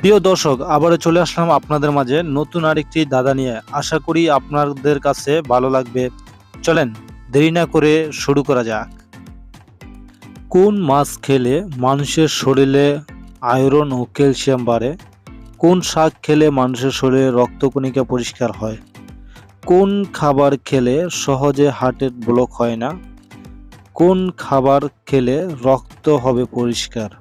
প্রিয় দর্শক, আবারও চলে আসলাম আপনাদের মাঝে নতুন আরেকটি ধাঁধা নিয়ে। আশা করি আপনাদের কাছে ভালো লাগবে। চলেন দেরি না করে শুরু করা যাক। কোন মাছ খেলে মানুষের শরীরে আয়রন ও ক্যালসিয়াম বাড়ে? কোন শাক খেলে মানুষের শরীরে রক্তকণিকা পরিষ্কার হয়? কোন খাবার খেলে সহজে হার্টের ব্লক হয় না? কোন খাবার খেলে রক্ত হবে পরিষ্কার?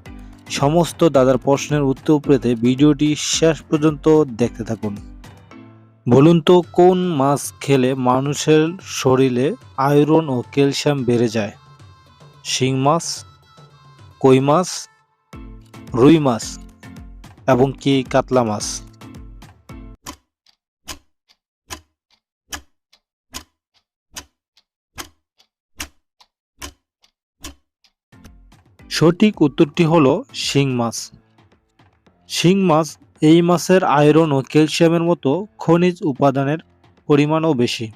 সমস্ত দাদার প্রশ্নের উত্তর পেতে ভিডিওটি শেষ পর্যন্ত দেখতে থাকুন। বলুন তো, কোন মাছ খেলে মানুষের শরীরে আয়রন ও ক্যালসিয়াম বেড়ে যায়? শিং মাছ, কই মাছ, রুই মাছ এবং কি কাতলা মাছ? সঠিক উত্তরটি হলো শিং মাছ। শিং মাছ এই মাছের আয়রন ও ক্যালসিয়ামের মতো খনিজ উপাদানের পরিমাণও বেশি।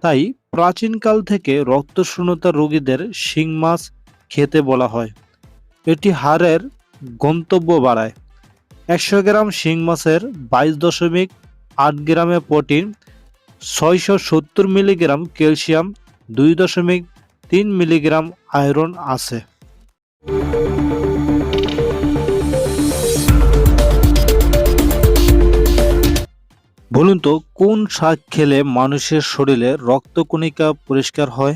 তাই প্রাচীনকাল থেকে রক্তশূন্যতা রোগীদের শিং মাছ খেতে বলা হয়। এটি হাড়ের গন্তব্য বাড়ায়। ১০০ গ্রাম শিং মাছের ২২.৮ গ্রামে protein, ৬৭০ milligram calcium, ২.৩ milligram iron আছে। বলুন তো, কোন শাক খেলে মানুষের শরীরে রক্তকণিকা পরিষ্কার হয়?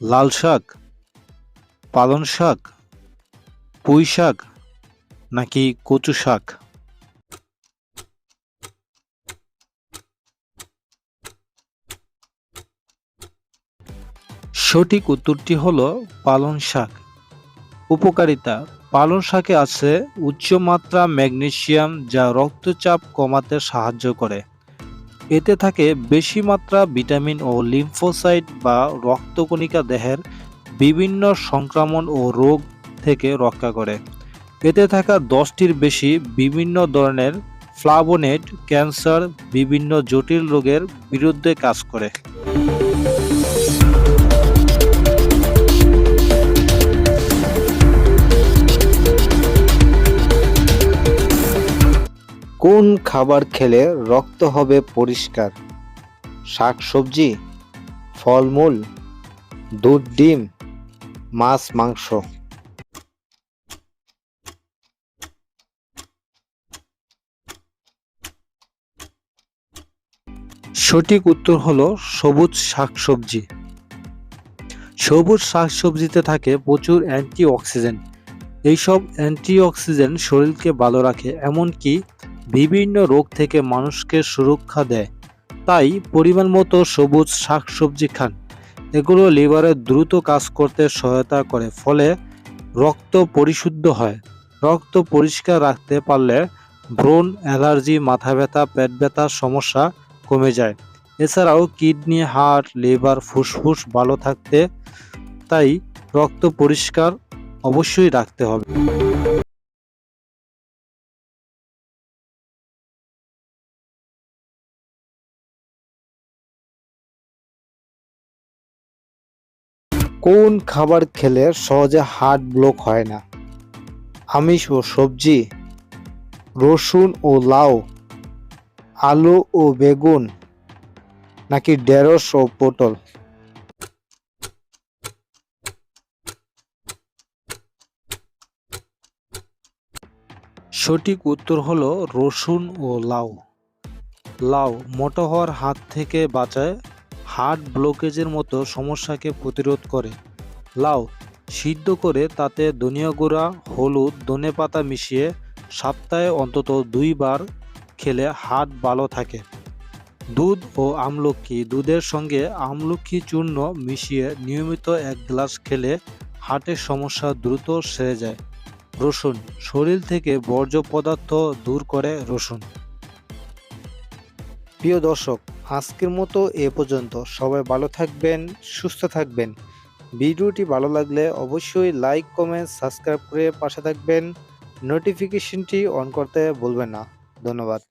লাল শাক, পালং শাক, পুঁই শাক নাকি কচু শাক? সঠিক উত্তরটি হলো পালং শাক। উপকারিতা: পালং শাকে আছে উচ্চমাত্রা ম্যাগনেসিয়াম, যা রক্তচাপ কমাতে সাহায্য করে। এতে থাকে বেশি মাত্রা ভিটামিন ও লিম্ফোসাইট বা রক্তকণিকা দেহের বিভিন্ন সংক্রমণ ও রোগ থেকে রক্ষা করে। এতে থাকা 10টির বেশি বিভিন্ন ধরনের ফ্লাভোনেড ক্যান্সার, বিভিন্ন জটিল রোগের বিরুদ্ধে কাজ করে। কোন খাবার খেলে রক্ত হবে পরিষ্কার? শাকসবজি, ফলমূল, দুধ, ডিম, মাছ, মাংস? সঠিক উত্তর হলো সবুজ শাকসবজি। সবুজ শাকসবজিতে থাকে প্রচুর অ্যান্টিঅক্সিডেন্ট। এইসব অ্যান্টিঅক্সিডেন্ট শরীরকে ভালো রাখে, এমনকি বিভিন্ন রোগ থেকে মানুষকে সুরক্ষা দেয়। তাই পরিমাণ মতো সবুজ শাকসবজি খান। এগুলো লিভারে দ্রুত কাজ করতে সহায়তা করে, ফলে রক্ত পরিশুদ্ধ হয়। রক্ত পরিষ্কার রাখতে পারলে ব্রণ, অ্যালার্জি, মাথা ব্যথা, পেট ব্যথার সমস্যা কমে যায়। এছাড়াও কিডনি, হার্ট, লিভার, ফুসফুস ভালো থাকতে তাই রক্ত পরিষ্কার অবশ্যই রাখতে হবে। কোন খাবার খেলে সহজে হার্ট ব্লক হয় না? আমিষ ও সবজি, রসুন ও লাউ, আলু ও বেগুন নাকি ঢেঁড়স ও পটল? সঠিক উত্তর হলো রসুন ও লাউ। লাউ মোটা হওয়ার হাত থেকে বাঁচায়, হার্ট ব্লকেজের মতো সমস্যাকে প্রতিরোধ করে। লাউ সিদ্ধ করে তাতে ধনিয়া গুঁড়া, হলুদ, ধনেপাতা মিশিয়ে সপ্তাহে অন্তত 2 বার খেলে হার্ট ভালো থাকে। দুধ ও আমলকি, দুধের সঙ্গে আমলকি চূর্ণ মিশিয়ে নিয়মিত 1 গ্লাস খেলে হার্টের সমস্যা দ্রুত সেরে যায়। রসুন শরীর থেকে বর্জ্য পদার্থ দূর করে। রসুন। প্রিয় দর্শক, আজকের মতো এ পর্যন্ত। সবাই ভালো থাকবেন, সুস্থ থাকবেন। ভিডিওটি ভালো লাগলে অবশ্যই লাইক, কমেন্ট, সাবস্ক্রাইব করে পাশে থাকবেন। নোটিফিকেশনটি অন করতে ভুলবেন না। ধন্যবাদ।